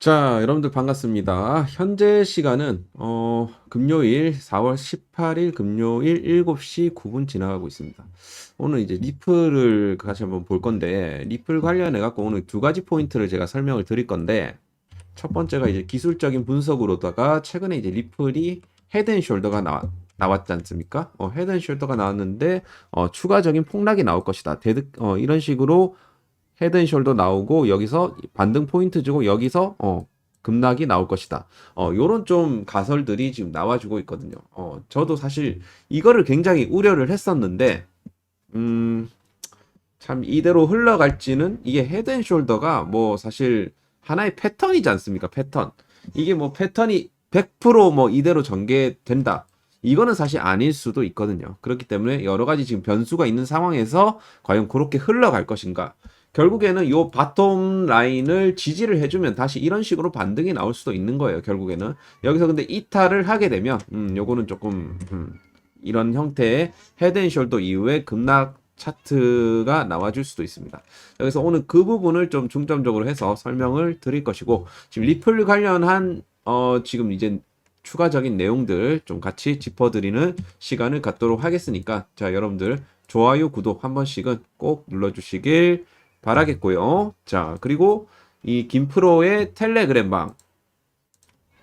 자, 여러분들 반갑습니다. 현재 시간은 금요일 4월 18일 금요일 7시 9분 지나가고 있습니다. 오늘 이제 리플을 같이 한번 볼 건데, 리플 관련해 갖고 오늘 두 가지 포인트를 제가 설명을 드릴 건데, 첫 번째가 이제 기술적인 분석으로다가 최근에 이제 리플이 헤드앤숄더가 나왔지 않습니까? 헤드앤숄더가 나왔는데 추가적인 폭락이 나올 것이다. 이런 식으로 헤드앤숄더 나오고 여기서 반등 포인트 주고 여기서 급락이 나올 것이다. 요런 좀 가설들이 지금 나와주고 있거든요. 저도 사실 이거를 굉장히 우려를 했었는데 참 이대로 흘러갈지는, 이게 헤드앤숄더가 뭐 사실 하나의 패턴이지 않습니까? 패턴. 이게 뭐 패턴이 100% 이대로 전개된다. 이거는 사실 아닐 수도 있거든요. 그렇기 때문에 여러 가지 지금 변수가 있는 상황에서 과연 그렇게 흘러갈 것인가? 결국에는 요 바텀 라인을 지지를 해주면 다시 이런 식으로 반등이 나올 수도 있는 거예요. 결국에는 여기서 근데 이탈을 하게 되면 요거는 조금 이런 형태의 헤드앤숄더 이후에 급락 차트가 나와줄 수도 있습니다. 그래서 오늘 그 부분을 좀 중점적으로 해서 설명을 드릴 것이고, 지금 리플 관련한 지금 이제 추가적인 내용들 좀 같이 짚어드리는 시간을 갖도록 하겠으니까, 자, 여러분들 좋아요, 구독 한 번씩은 꼭 눌러주시길 바라겠고요. 자, 그리고 이 김프로의 텔레그램 방,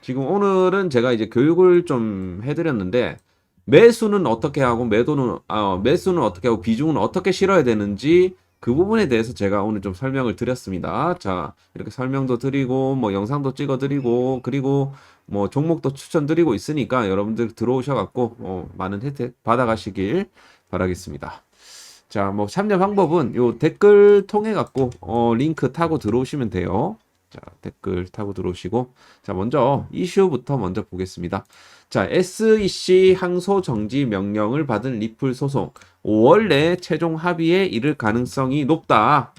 지금 오늘은 제가 이제 교육을 좀 해드렸는데, 매수는 어떻게 하고 매수는 어떻게 하고 비중은 어떻게 실어야 되는지 그 부분에 대해서 제가 오늘 좀 설명을 드렸습니다. 자, 이렇게 설명도 드리고 뭐 영상도 찍어 드리고 그리고 뭐 종목도 추천드리고 있으니까 여러분들 들어오셔 갖고 많은 혜택 받아 가시길 바라겠습니다. 자, 뭐 참여 방법은 요 댓글 통해 갖고 링크 타고 들어오시면 돼요. 자, 댓글 타고 들어오시고, 자, 먼저 이슈부터 먼저 보겠습니다. 자, SEC 항소 정지 명령을 받은 리플 소송 5월 내 최종 합의에 이를 가능성이 높다.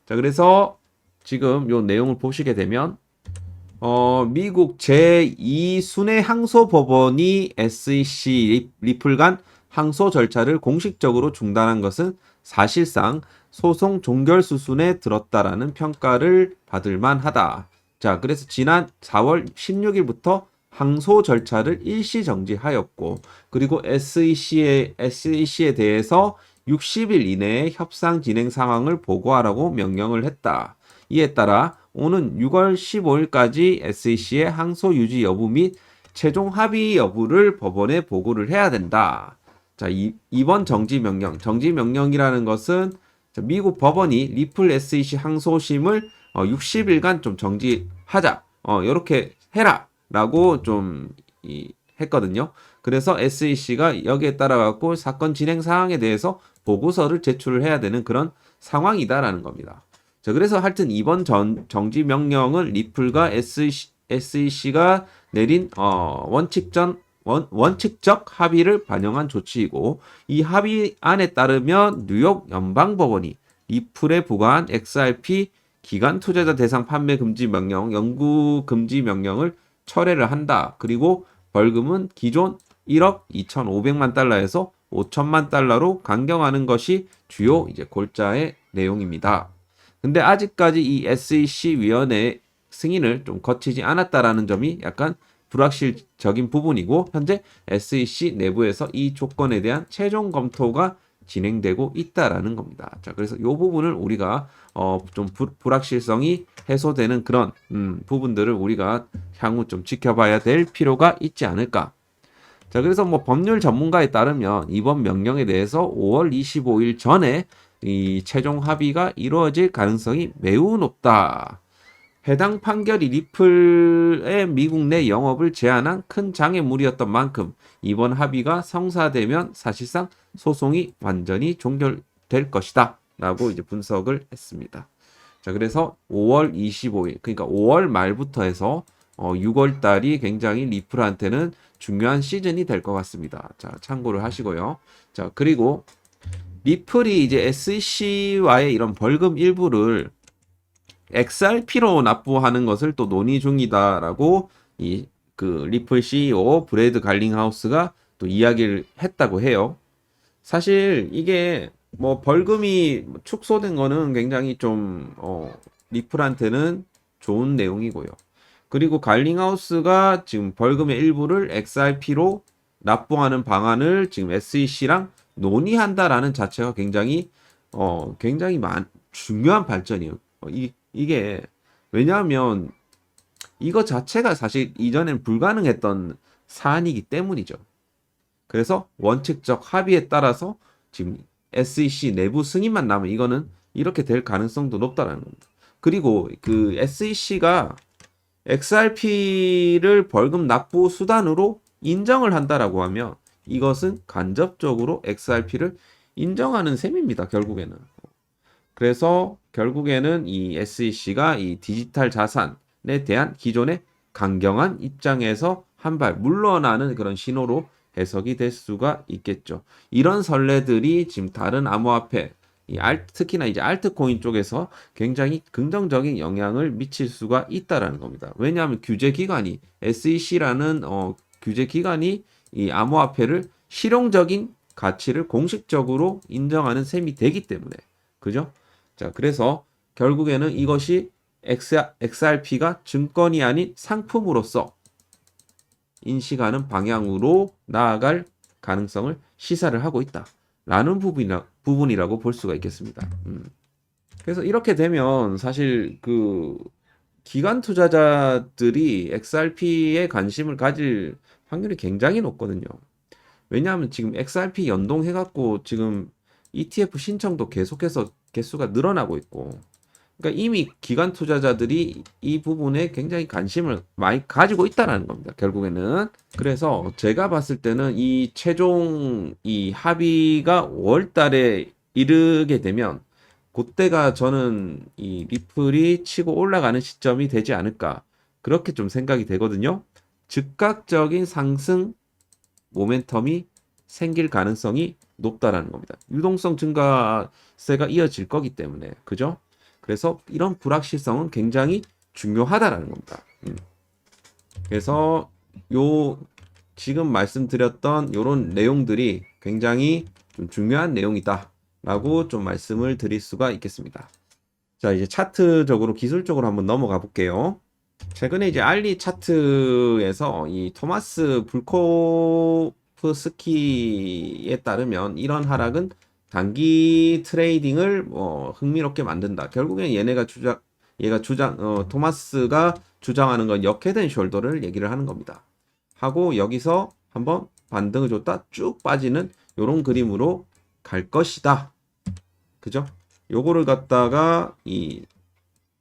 자, 그래서 지금 요 내용을 보시게 되면 미국 제2순회 항소법원이 SEC 리플 간 항소 절차를 공식적으로 중단한 것은 사실상 소송 종결 수순에 들었다라는 평가를 받을 만하다. 자, 그래서 지난 4월 16일부터 항소 절차를 일시 정지하였고, 그리고 SEC에 대해서 60일 이내에 협상 진행 상황을 보고하라고 명령을 했다. 이에 따라 오는 6월 15일까지 SEC의 항소 유지 여부 및 최종 합의 여부를 법원에 보고를 해야 된다. 자, 이번 정지 명령이라는 것은 미국 법원이 리플 SEC 항소심을 60일간 좀 정지하자, 이렇게 해라라고 좀 했거든요. 그래서 SEC가 여기에 따라 갖고 사건 진행 사항에 대해서 보고서를 제출을 해야 되는 그런 상황이다라는 겁니다. 자, 그래서 하여튼 이번 정지 명령은 리플과 SEC가 내린 원칙적 합의를 반영한 조치이고, 이 합의안에 따르면 뉴욕 연방법원이 리플에 부과한 XRP 기관 투자자 대상 판매 금지 명령, 연구 금지 명령을 철회를 한다. 그리고 벌금은 기존 1억 2,500만 달러에서 5천만 달러로 강경하는 것이 주요 이제 골자의 내용입니다. 근데 아직까지 이 SEC 위원회 승인을 좀 거치지 않았다라는 점이 약간 불확실적인 부분이고, 현재 SEC 내부에서 이 조건에 대한 최종 검토가 진행되고 있다라는 겁니다. 자, 그래서 이 부분을 우리가 좀 불확실성이 해소되는 그런 부분들을 우리가 향후 좀 지켜봐야 될 필요가 있지 않을까. 자, 그래서 뭐 법률 전문가에 따르면 이번 명령에 대해서 5월 25일 전에 이 최종 합의가 이루어질 가능성이 매우 높다. 해당 판결이 리플의 미국 내 영업을 제한한 큰 장애물이었던 만큼 이번 합의가 성사되면 사실상 소송이 완전히 종결될 것이다 라고 이제 분석을 했습니다. 자, 그래서 5월 25일, 그러니까 5월 말부터 해서 6월 달이 굉장히 리플한테는 중요한 시즌이 될 것 같습니다. 자, 참고를 하시고요. 자, 그리고 리플이 이제 SEC와의 이런 벌금 일부를 XRP로 납부하는 것을 또 논의 중이다라고 이 그 리플 CEO 브래드 갈링하우스가 또 이야기를 했다고 해요. 사실 이게 뭐 벌금이 축소된 거는 굉장히 좀 리플한테는 좋은 내용이고요. 그리고 갈링하우스가 지금 벌금의 일부를 XRP로 납부하는 방안을 지금 SEC랑 논의한다라는 자체가 굉장히 중요한 발전이에요. 이게 왜냐하면 이거 자체가 사실 이전엔 불가능했던 사안이기 때문이죠. 그래서 원칙적 합의에 따라서 지금 SEC 내부 승인만 나면 이거는 이렇게 될 가능성도 높다라는 겁니다. 그리고 그 SEC가 XRP를 벌금 납부 수단으로 인정을 한다라고 하면 이것은 간접적으로 XRP를 인정하는 셈입니다. 결국에는. 그래서 결국에는 이 SEC가 이 디지털 자산에 대한 기존의 강경한 입장에서 한 발 물러나는 그런 신호로 해석이 될 수가 있겠죠. 이런 선례들이 지금 다른 암호화폐, 특히나 이제 알트코인 쪽에서 굉장히 긍정적인 영향을 미칠 수가 있다라는 겁니다. 왜냐하면 규제기관이 SEC라는 규제기관이 이 암호화폐를 실용적인 가치를 공식적으로 인정하는 셈이 되기 때문에 그죠? 자, 그래서 결국에는 이것이 XRP가 증권이 아닌 상품으로서 인식하는 방향으로 나아갈 가능성을 시사를 하고 있다라는 부분이라고 볼 수가 있겠습니다. 그래서 이렇게 되면 사실 그 기관 투자자들이 XRP에 관심을 가질 확률이 굉장히 높거든요. 왜냐하면 지금 XRP 연동해갖고 지금 ETF 신청도 계속해서 개수가 늘어나고 있고, 그러니까 이미 기관 투자자들이 이 부분에 굉장히 관심을 많이 가지고 있다는 겁니다. 결국에는. 그래서 제가 봤을 때는 이 최종 이 합의가 5월 달에 이르게 되면 그때가 저는 이 리플이 치고 올라가는 시점이 되지 않을까. 그렇게 좀 생각이 되거든요. 즉각적인 상승 모멘텀이 생길 가능성이 높다라는 겁니다. 유동성 증가세가 이어질 거기 때문에. 그죠? 그래서 이런 불확실성은 굉장히 중요하다라는 겁니다. 그래서 지금 말씀드렸던 이런 내용들이 굉장히 좀 중요한 내용이다라고 좀 말씀을 드릴 수가 있겠습니다. 자, 이제 차트적으로 기술적으로 한번 넘어가 볼게요. 최근에 이제 알리 차트에서 이 토마스 불코프스키에 따르면 이런 하락은 단기 트레이딩을 흥미롭게 만든다. 결국엔 토마스가 주장하는 건 역헤드 숄더를 얘기를 하는 겁니다. 하고 여기서 한번 반등을 줬다 쭉 빠지는 요런 그림으로 갈 것이다. 그죠? 요거를 갖다가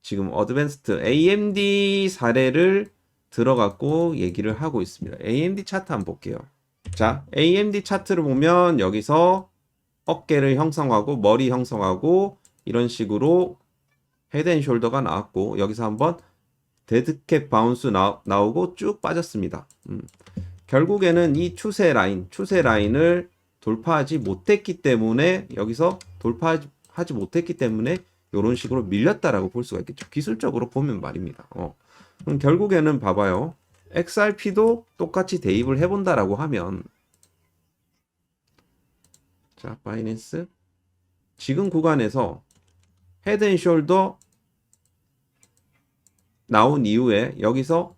지금 어드밴스드 AMD 사례를 들어갖고 얘기를 하고 있습니다. AMD 차트 한번 볼게요. 자, AMD 차트를 보면 여기서 어깨를 형성하고 머리 형성하고 이런 식으로 헤드앤숄더가 나왔고 여기서 한번 데드캣 바운스 나오고 쭉 빠졌습니다. 결국에는 이 추세 라인을 돌파하지 못했기 때문에 여기서 돌파하지 못했기 때문에 이런 식으로 밀렸다라고 볼 수가 있겠죠. 기술적으로 보면 말입니다. 그럼 결국에는 봐봐요. XRP도 똑같이 대입을 해본다라고 하면 자, 바이낸스 지금 구간에서 헤드앤숄더 나온 이후에 여기서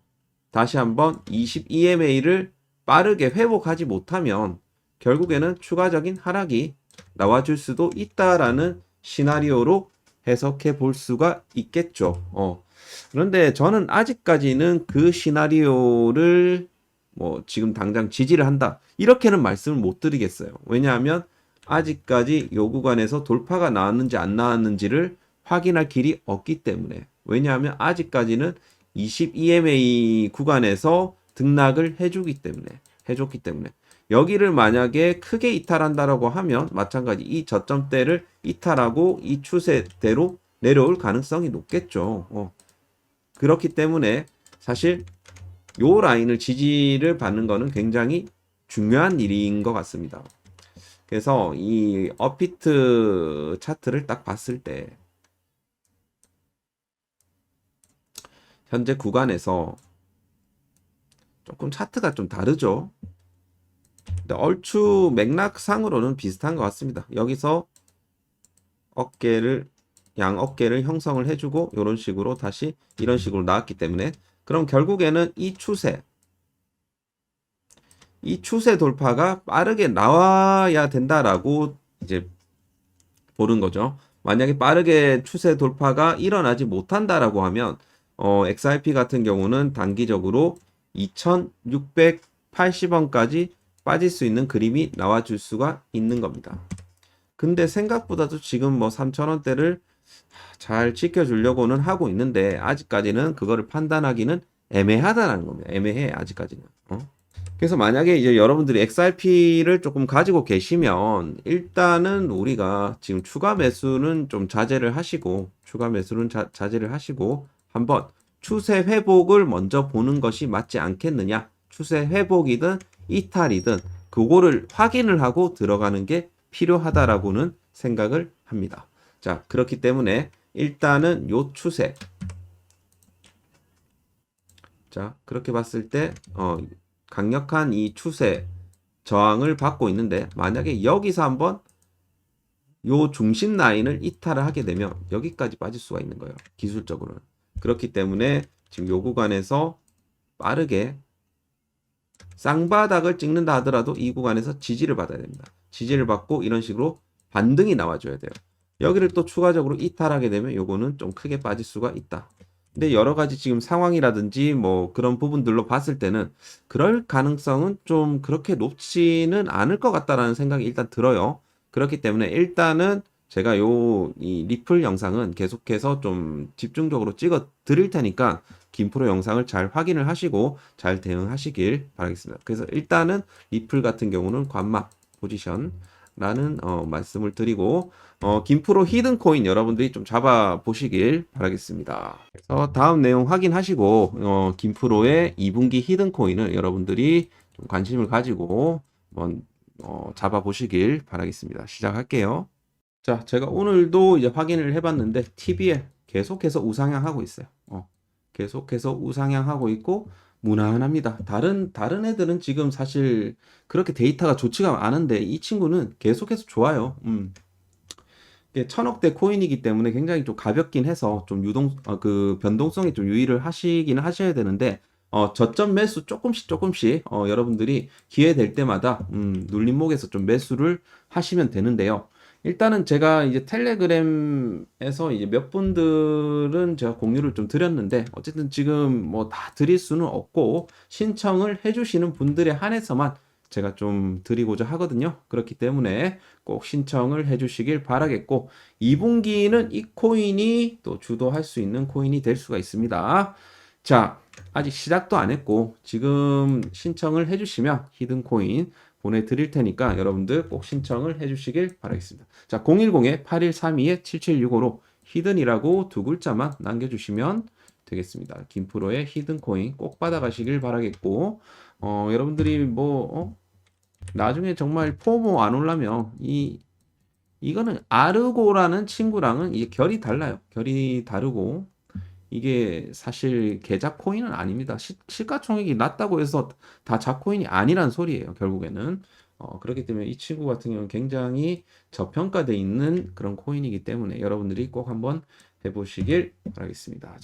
다시 한번 22MA를 빠르게 회복하지 못하면 결국에는 추가적인 하락이 나와줄 수도 있다라는 시나리오로 해석해 볼 수가 있겠죠. 그런데 저는 아직까지는 그 시나리오를 지금 당장 지지를 한다. 이렇게는 말씀을 못 드리겠어요. 왜냐하면 아직까지 요 구간에서 돌파가 나왔는지 안 나왔는지를 확인할 길이 없기 때문에. 왜냐하면 아직까지는 22MA 구간에서 등락을 해줬기 때문에 여기를 만약에 크게 이탈한다라고 하면 마찬가지 이 저점대를 이탈하고 이 추세대로 내려올 가능성이 높겠죠. 그렇기 때문에 사실 요 라인을 지지를 받는 거는 굉장히 중요한 일인 것 같습니다. 그래서 이 업비트 차트를 딱 봤을 때 현재 구간에서 조금 차트가 좀 다르죠. 근데 얼추 맥락상으로는 비슷한 것 같습니다. 여기서 양 어깨를 형성을 해주고 이런 식으로 다시 이런 식으로 나왔기 때문에 그럼 결국에는 이 추세 돌파가 빠르게 나와야 된다라고 이제 보는 거죠. 만약에 빠르게 추세 돌파가 일어나지 못한다라고 하면 XRP 같은 경우는 단기적으로 2,680원까지 빠질 수 있는 그림이 나와줄 수가 있는 겁니다. 근데 생각보다도 지금 뭐 3,000원대를 잘 지켜주려고는 하고 있는데 아직까지는 그거를 판단하기는 애매하다라는 겁니다. 애매해 아직까지는. 그래서 만약에 이제 여러분들이 XRP를 조금 가지고 계시면 일단은 우리가 지금 추가 매수는 좀 자제를 하시고 자제를 하시고 한번 추세 회복을 먼저 보는 것이 맞지 않겠느냐. 추세 회복이든 이탈이든 그거를 확인을 하고 들어가는 게 필요하다라고는 생각을 합니다. 자, 그렇기 때문에 일단은 요 추세. 자, 그렇게 봤을 때 강력한 이 추세 저항을 받고 있는데 만약에 여기서 한번 요 중심 라인을 이탈을 하게 되면 여기까지 빠질 수가 있는 거예요. 기술적으로는. 그렇기 때문에 지금 요 구간에서 빠르게 쌍바닥을 찍는다 하더라도 이 구간에서 지지를 받아야 됩니다. 지지를 받고 이런 식으로 반등이 나와줘야 돼요. 여기를 또 추가적으로 이탈하게 되면 요거는 좀 크게 빠질 수가 있다. 근데 여러 가지 지금 상황이라든지 뭐 그런 부분들로 봤을 때는 그럴 가능성은 좀 그렇게 높지는 않을 것 같다라는 생각이 일단 들어요. 그렇기 때문에 일단은 제가 이 리플 영상은 계속해서 좀 집중적으로 찍어 드릴 테니까 김프로 영상을 잘 확인을 하시고 잘 대응하시길 바라겠습니다. 그래서 일단은 리플 같은 경우는 관막 포지션라는 말씀을 드리고 김프로 히든 코인 여러분들이 좀 잡아 보시길 바라겠습니다. 그래서 다음 내용 확인하시고 김프로의 2분기 히든 코인을 여러분들이 좀 관심을 가지고 한번 잡아 보시길 바라겠습니다. 시작할게요. 자, 제가 오늘도 이제 확인을 해봤는데 TBL 계속해서 우상향하고 있어요. 계속해서 우상향하고 있고 무난합니다. 다른 애들은 지금 사실 그렇게 데이터가 좋지가 않은데 이 친구는 계속해서 좋아요. 이게 1,000억대 코인이기 때문에 굉장히 좀 가볍긴 해서 좀 그 변동성이 좀 유의를 하시기는 하셔야 되는데 저점 매수 조금씩 여러분들이 기회 될 때마다 눌림목에서 좀 매수를 하시면 되는데요. 일단은 제가 이제 텔레그램에서 이제 몇 분들은 제가 공유를 좀 드렸는데 어쨌든 지금 뭐 다 드릴 수는 없고 신청을 해주시는 분들에 한해서만 제가 좀 드리고자 하거든요. 그렇기 때문에 꼭 신청을 해주시길 바라겠고 2분기는 이 코인이 또 주도할 수 있는 코인이 될 수가 있습니다. 자, 아직 시작도 안 했고 지금 신청을 해주시면 히든코인 보내드릴 테니까 여러분들 꼭 신청을 해주시길 바라겠습니다. 자, 010-8132-7765로 히든이라고 두 글자만 남겨주시면 되겠습니다. 김프로의 히든코인 꼭 받아가시길 바라겠고 여러분들이 나중에 정말 포모 안 올라면 이거는 아르고라는 친구랑은 이게 결이 달라요. 결이 다르고 이게 사실 계좌 코인은 아닙니다. 시가총액이 낮다고 해서 다 자코인이 아니란 소리예요. 결국에는 그렇기 때문에 이 친구 같은 경우는 굉장히 저평가되어 있는 그런 코인이기 때문에 여러분들이 꼭 한번 해보시길 바라겠습니다.